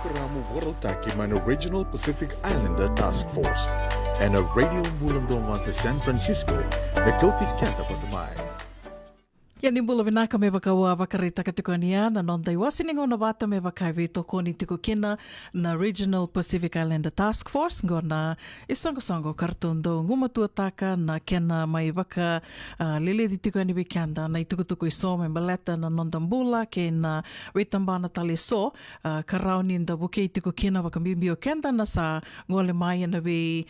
porokaramu waraltaki man Original Pacific Islander Task Force and a radio bulundong to San Francisco, the Kotik Kenta Patamay. Yani bula vinaka me wakaua wakarita katikania na nondai wasiningo na wata me wakaiwi toko ni tiko kina na Regional Pacific Islander Task Force ngo na isongo kartondo ngumatua taka na kena mai waka lele di tiko aniwi kianda na itukutuku iso me baleta na nondambula ke na wetambana tali so karauni nda buke tiko kina waka mimbio kenda na sa ngole mai na we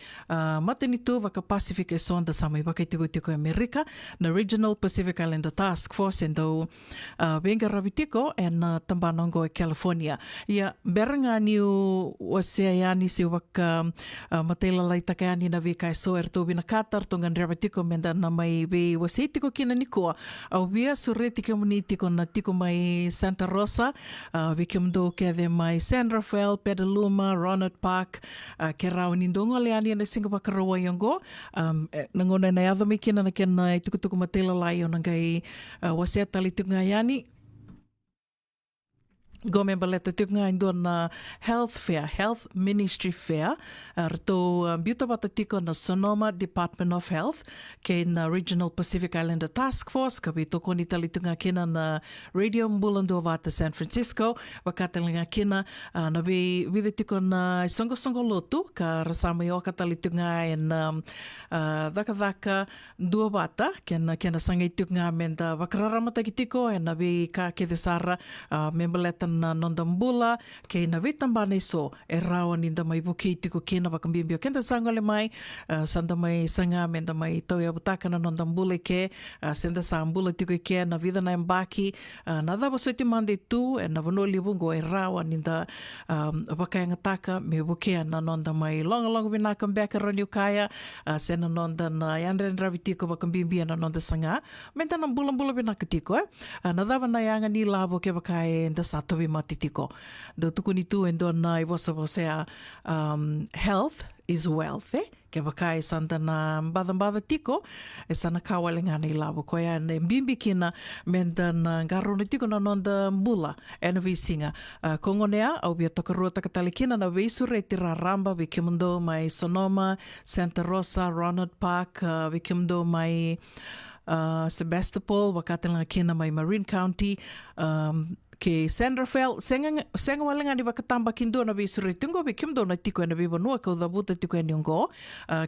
matenitu waka Pacific iso nda sa mai waka tiko Amerika na Regional Pacific Islander Task Force endo venga ravitiko en tambanongo e California. Ia beranga niu wasea yani si waka matela lai takayani na vika so erto bina katar tongan ravitiko menda na mai ve waseitiko kina nikoa. Au via suretiko munitiko na tiko mai Santa Rosa, vikimdo kede mai San Rafael, Petaluma, Ronald Park, ke rao nindongo leani na Singapore karawa yongo. Nangona na yadho mikina na kena itukutuku matela lai onangai wasea tali tunga yani Gome baleta tunga indo na Health Ministry Fair rato biuta bata tiko na Sonoma Department of Health ke na Regional Pacific Islander Task Force ka bito koni tali tunga kina na Radio Mbulando vata San Francisco wakatalinga kina na vide tiko na songo lotu ka rasama yo katali tunga en daka dua bata kena sangai tunga menda wakararama tiko en na vi ka kedesara membaleta na nondambula ke na vitambane so e rawa ninda mai buki tiko kena wakambimbio kenta sangole mai sanda mai sanga menda mai tauia butaka na nondambula ke senda sambula tiko ke na vida na embaki na dava soiti mande tu e na vanoli bungo e rawa ninda vakayacori me buki na nonda mai long vinaka mbeka roniu kaya sena nonda na yandren ravitiko wakambimbio na nonda sanga menda na bula vinaka tiko na dava na yanga ni lavo ke vakai nda sato matitiko. Do tuku ni tu endo na I wasea health is wealth, Ke wakai santa na mbada tiko e sana kawalenga ni lavo koia ne mbimbi kina menda na ngaro ni tiko na nonda mbula ena visinga. Kongonea au bia tokarua takatali kina na veisure tira ramba vikimundo mai Sonoma, Santa Rosa, Ronald Park, vikimundo mai Sebastopol, wakatanga kina mai Marin County, ke San Rafael, senga walenga ni wakatamba kindo na visuri tungo vikimdo na tiko na vivanua ka udhabuta tiko ni ungo.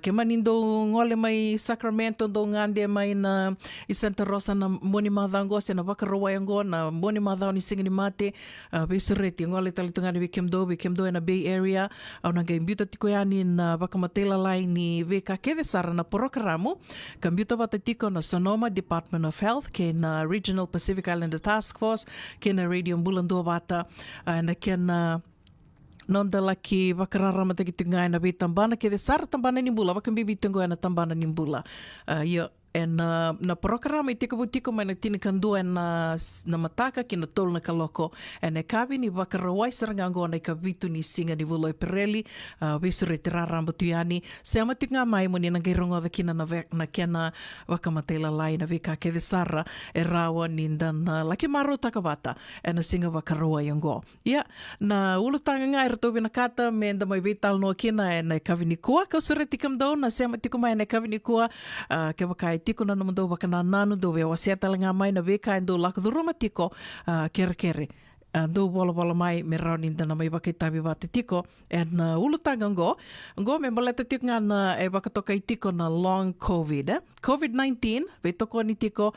Ke manindo ngole mai Sacramento do ngande mai na i Santa Rosa na moni madhango se na wakarowa yango na moni madhao ni singa ni mate visuri ti ngole talitunga ni vikimdo na Bay Area au na gaimbiuta tiko yani na wakamatela lai ni veka kede sara na porokaramu kambiuta bata tiko na Sonoma Department of Health ke na Regional Pacific Islander Task Force ke na Radio Mbulando vata na kena nonda laki wakararama tagi tungai na bitambana ke de sar tambana ni bula wakambibi tungo na tambana ni bula na porokaramu i tiko mai na tinikandua na mataka ki na tolu na kaloko e kawi ni wakarawai sarangango na ka vitu ni singa ni vulo e pereli visure tiraramba tuyani se amatinga mai moni na gairongo da kina na kena wakamatela lai na vika ke de sara e rawa ni na laki maro takabata e na singa wakarawai yango na ulutanga ngai rato bina kata me nda mai vital no kina e na kawi ni kua ka usure tikamdo na se amatiko mai na kawi ni kua ke wakai tiko na namando wakana nanu do we wasea talanga mai na veka endo lakaduruma tiko kere do bola mai me rauni na mai wakitabi wate tiko and ulutanga ngo me baleta tiko na e wakatoka i tiko na long COVID-19 vetoko ni tiko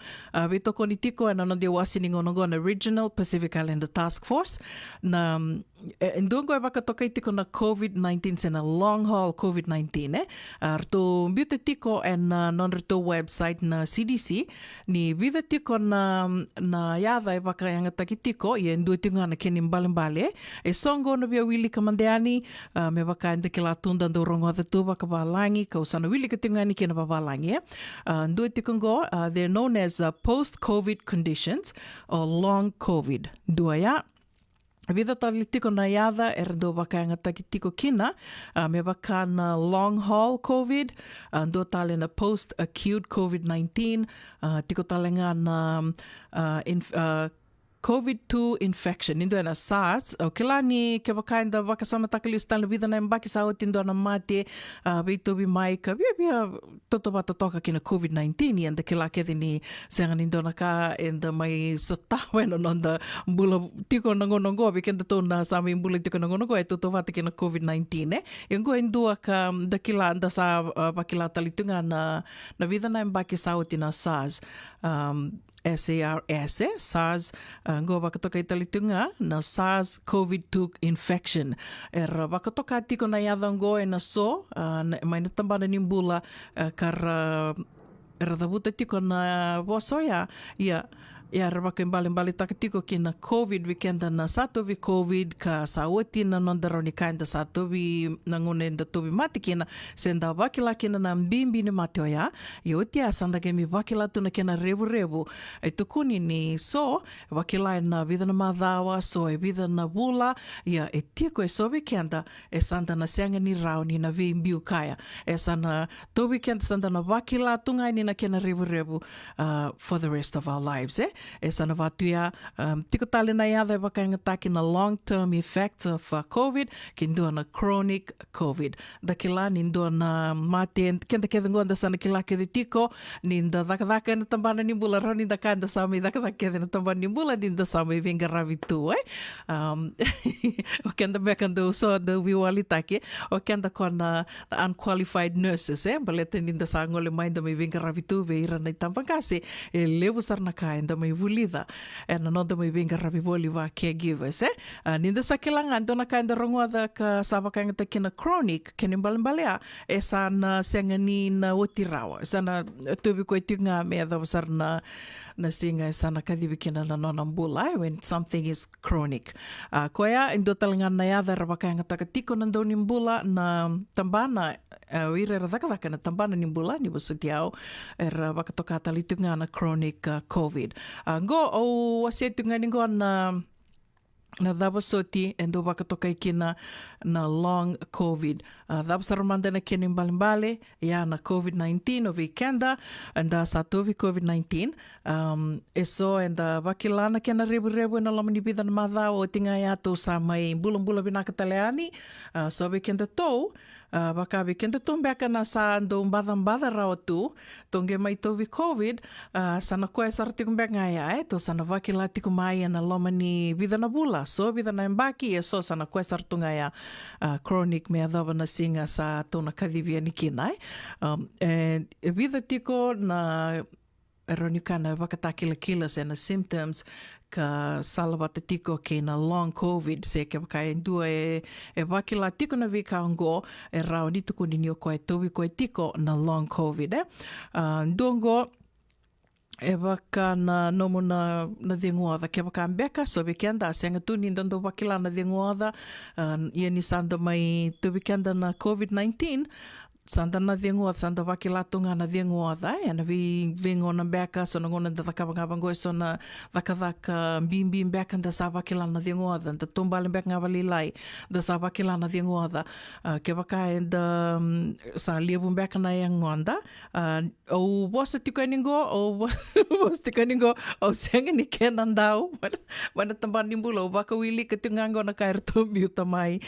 and no dia wasiningo ngo na Regional Pacific Islander Task Force na ndongo e wakatoka i tiko na COVID-19 se na long haul COVID-19 arto mbute tiko and non rito website na CDC ni vida tiko na yada e wakayangata ki tiko i ndu tinga na keni mbale e songo na bia wili kamandeani me wakaende ke la tunda ndo rongo da tu wakabalangi ka usana wili ka tinga ni kena babalangi ndu tikongo they're known as post-COVID conditions or long COVID duaya vida tali tiko na yada e rado wakayangata ki tiko kina me waka na long haul COVID ndo tali na post-acute COVID-19 tiko talenga na COVID-2 infection, indo na SARS, o kila ni ke bakainda baka sa mataqali ustan vida na mbaki sa otindo na mate, beito bi maika, bia toto bata toka kina COVID-19 and the kila ke ni sengan indo na ka and mai sotawe no nonda bula tiko nangonongo bikenda to na sa mi bula tiko nangonongo e toto bata kina COVID-19 Yung indua ka da kila anda sa bakila talitunga na vida na mbaki sa otina SARS. SARS, SARS, go bakatoka italitunga na SARS COVID-2 infection. Bakatoka tiko na yadango e na so, may natambana nimbula dabuta tiko na bosoya, rabaka imbali takatiko kina COVID weekenda na sato vi COVID ka sawati na nondaroni kainda sato vi nangunenda tobi mati kina senda wakila kina na mbimbi ni matioya yotia sanda kemi wakila tuna kina rebu Itukuni ni so wakila na vida na madhawa so vida na bula e tiko so weekenda sanda na senga ni rauni na vi mbiu kaya sana to weekend sanda na wakila tunga ni na kina rebu for the rest of our lives sana watuia tiko tali na yada wakangata na long-term effects of COVID kindoa na chronic COVID dakila nindoa na mate kenda ngonda sana kila kedi tiko ninda dakadaka na tambana ni bula roni dakanda sami dakadaka na tambana ni bula ninda sami vinga ravitu o kenda bekando so the viwali take o kenda kona unqualified nurses baleta ninda sa ngole mainda mai vinga ravitu veira na tambangase levu sarna kainda mai vulida na nonda mai vinga ravivoli va caregivers ninda sa kilangan dona kainda rongoda ka saba kainga kina chronic kinimbalbalea sana sengani na otirawa sana tubi ko tinga me da sarna na singa sana kadibikina na nonambula when something is chronic koya indo talangan na yada rabakanga takatiko nando nimbula na tambana wira radaka na tambana nimbula ni busutiao bakatoka talitunga na chronic COVID go o wasietunga ningo na dabasoti endo bakatoka ikina na long COVID. Dabasarumanda na kini mbalimbali ya na COVID-19 o weekenda anda satovi COVID-19 eso anda bakilana kena rebu na lamani bida na madha o tinga ya to sa mai bulang binakataleani so weekenda to baka weekenda to mbeka na sa ando mbada rao tu tonge mai to vi COVID sana koe sartikum mbeka ya to sana vakilati kumai na lamani bida na bula so bida na mbaki so sana koe sartunga ya chronic me adava na singa sa tona kadivia ni kinai bida tiko na ronikana vakatakila na symptoms ka salawata tiko ke na long COVID se ke kai dua e vakila tiko na vikango rao ni tuku ni ko e towi ko tiko na long COVID dongo baka na nomo na dengoada ke baka mbeka so weekenda senga tu ni dando vakila na dengoada ni sanda mai to weekenda na COVID-19 sanda na dengoada sanda vakila tunga na dengoada na vingo na beka so ngona da kabanga so na vakavaka bimbi beka da sa vakila na dengoada da tombal beka ngavalilai da sa vakila na dengoada ke baka da sa lebu beka na yangonda o was tikaningo o senga ni kenandau mana tamban nimbulo baka wili ketungango na kairto miuta mai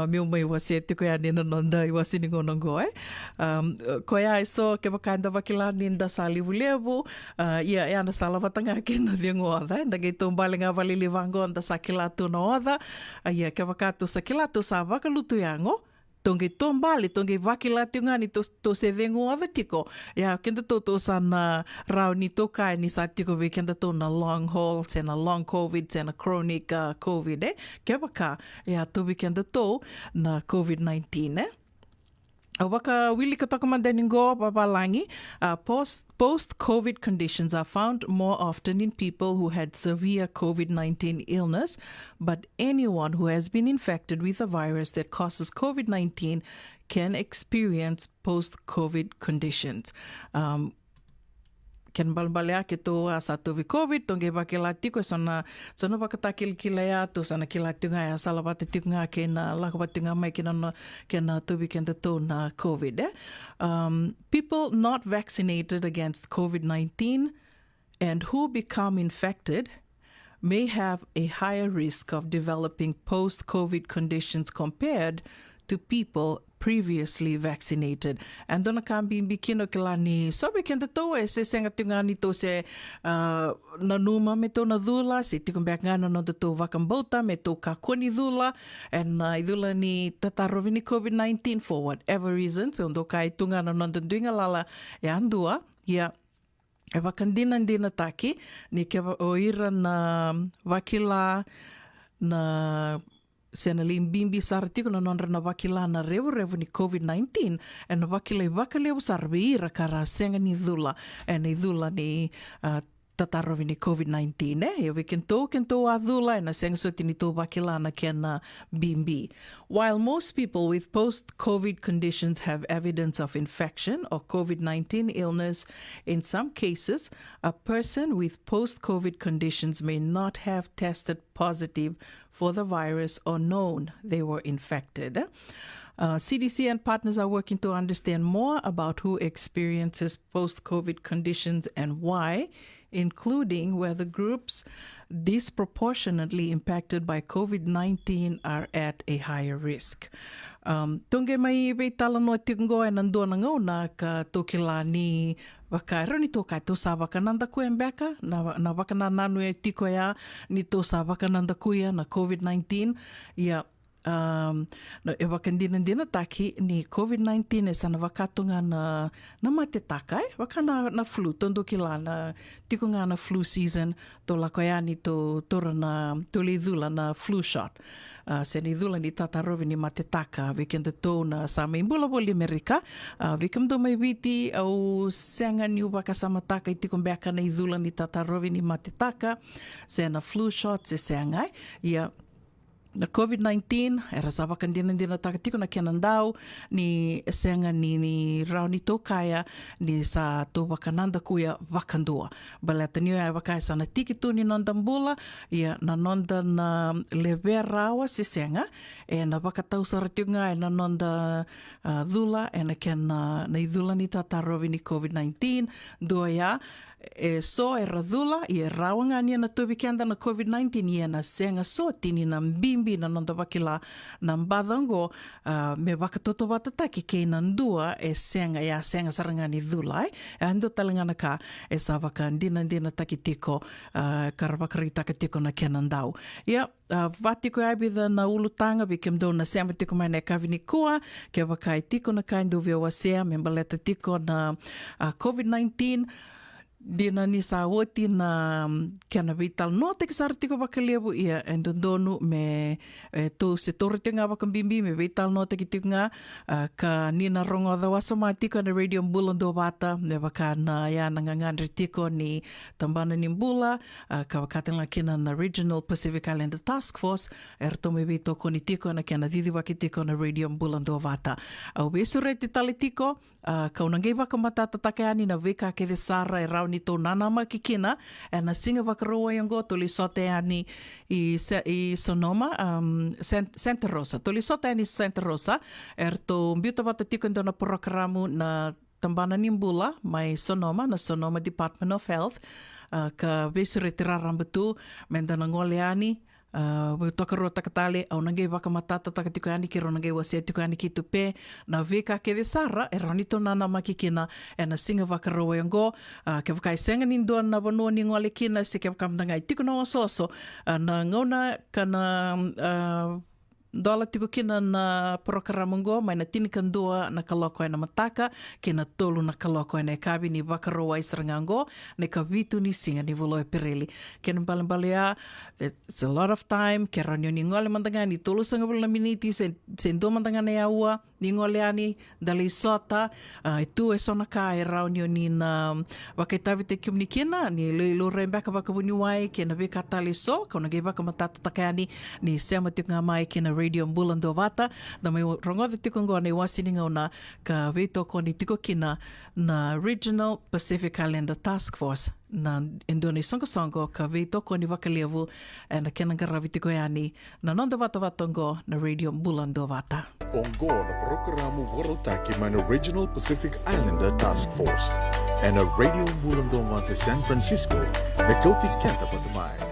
meu mai wase tikani na nonda wasiningo nongo koya so ke bakanda vakila ninda sali vulevu ya na sala vatanga ke na dengoada da ge tombale nga valili vango da sakila tu no oda ya ke vakatu sakila tu sa vakalutu yango tonge tombale tonge vakila tungani to se dengoada tiko ya kenda to sana rauni to kai ni sa tiko we kenda to na long haul na long COVID na chronic COVID ke baka ya to we kenda to na COVID-19 Waka wili katoka mandaningo babalangi post-COVID conditions are found more often in people who had severe COVID-19 illness, but anyone who has been infected with a virus that causes COVID-19 can experience post-COVID conditions. Ken balbalea ke to asa to vi COVID tonge bakela tiko sana bakatakil kilaya to sana kilatunga ya salabate tinga ke na lakabatinga mai kena to vi kenda to na COVID people not vaccinated against COVID-19 and who become infected may have a higher risk of developing post-COVID conditions compared to people previously vaccinated. And doon nakambing bikino kila ni sabi kenda to se senga tunga nito se nanuma me to na dula se tikumbek ngana no to vakambota me to kakoni dula and idula ni tatarovi ni COVID-19 for whatever reason so ndo kai tunga no ndo duinga lala e andua ya e vakandinan dina taki ni ke oira na vakila na sena limbimbi sartiko na nonra na wakila na revu ni COVID-19 e na wakila i wakaleu sarbeira kara senga ni dhula e ni dhula ni tatarovi ni COVID-19 e kento a dhula e na senga soti ni tō wakila na kena bimbi. While most people with post-COVID conditions have evidence of infection or COVID-19 illness, in some cases, a person with post-COVID conditions may not have tested positive for the virus or known they were infected. CDC and partners are working to understand more about who experiences post-COVID conditions and why, including whether groups disproportionately impacted by COVID-19 are at a higher risk. Tunge mai veitala no tingo e nandua na ngau na ka tokila ni wakairo ni tokai to sa wakananda ku embeka na wakana nanu e tiko ya ni to sa wakananda kuia na COVID-19 ia no e wakandina taki ni COVID-19 e sana wakatunga na mataqali wakana na flu tondo kila na tiko nga na flu season to la koia ni to tora na to le dula na flu shot se ni dula ni tatarovi ni mataqali weekend to na sa meimbula boli Amerika weekend do mai viti au senga ni waka samataka i tiko mbeka na i dula ni tatarovi ni mataqali se na flu shot se senga ia na COVID-19, era sa wakandinan din na takatiko na kinandao ni senga ni rao ni tokaya ni sa to wakananda kuya wakandua. Baleta niyo ay wakaya sa natikitu ni nondambula ya na nonda na leve rawa si senga e na wakatau sa ratio nga e na nonda dhula e na kena na idhula ni tatarovi ni COVID-19 doa ya e so e radhula i e rawanga ni na tubi kenda na COVID-19 i na senga so tini na mbimbi na nonda wakila na mbadhango me wakatoto watataki kei na ndua e senga ya senga sarangani dhula e ando talangana ka e sa waka ndina taki tiko karawakari taka tiko na kenandau ia watiko ai bitha na ulutanga bikem do na sema tiko mai na kavini kua ke wakai tiko na kaindu via wasea me baleta tiko na COVID-19 dina ni sa oti na kana vital no te kisar tiko bakalebu ia endondonu me to se torte nga bakambimbi me vital no te kitinga ka nina rongo da wasama tiko na radio mbulando bata me bakana ya nangangan tiko ni tambana ni mbula ka bakatela kina na Regional Pacific Islander Task Force erto me vito koni tiko na kana didi wakitiko na radio mbulando bata au besure te tali tiko ka unangei wakamatata takeani na veka ke de sara e rauni to nana makikina e na singa wakaroa yango toli sote ani i Sonoma Santa Rosa toli sote ani Santa Rosa erto mbiuta wata tiko na porokaramu na tambana nimbula mai Sonoma na Sonoma Department of Health ka vesure tirarambutu mendana ngole ani tokaroa takatale au nangei wakamatata takatiko ani ki ronangei wasea tiko ani ki tupe na veka ke de sara e ranito nana makikina e na singa wakaroa yango ke wakai senga nindoa na wanua ni ngole kina se ke wakamtangai tiko na wasoso na ngauna kana dola tiko kina na porokaramu ngo mai na tinikan dua na kaloko e na mataka kina tolu na kaloko e na kabi ni wakaroa israngango ne ka vitu ni singa ni volo e pereli kena balambalea it's a lot of time ke ranyo ni ngole mandanga ni tolu sanga bula miniti sen do mandanga na yaua ni ngole ani dali sota itu e sona ka e raunyo ni na wakaitavi te kiumni kina ni lo rembeka wakabuni wai kena veka tali so kauna gei wakamatata takani ni sema tika mai kena radio mbulando vata na mai rongovi tiko ngoa nei wasini ngauna ka veito koni tiko kina na Regional Pacific Islander Task Force na endoni songo ka veito koni wakalevu na kena garavi tiko yani na nonda vata vatongo na radio mbulando vata Ongo na porokaramu warotaki man Regional Pacific Islander Task Force and a radio mbulando vata San Francisco na kauti kenta patamai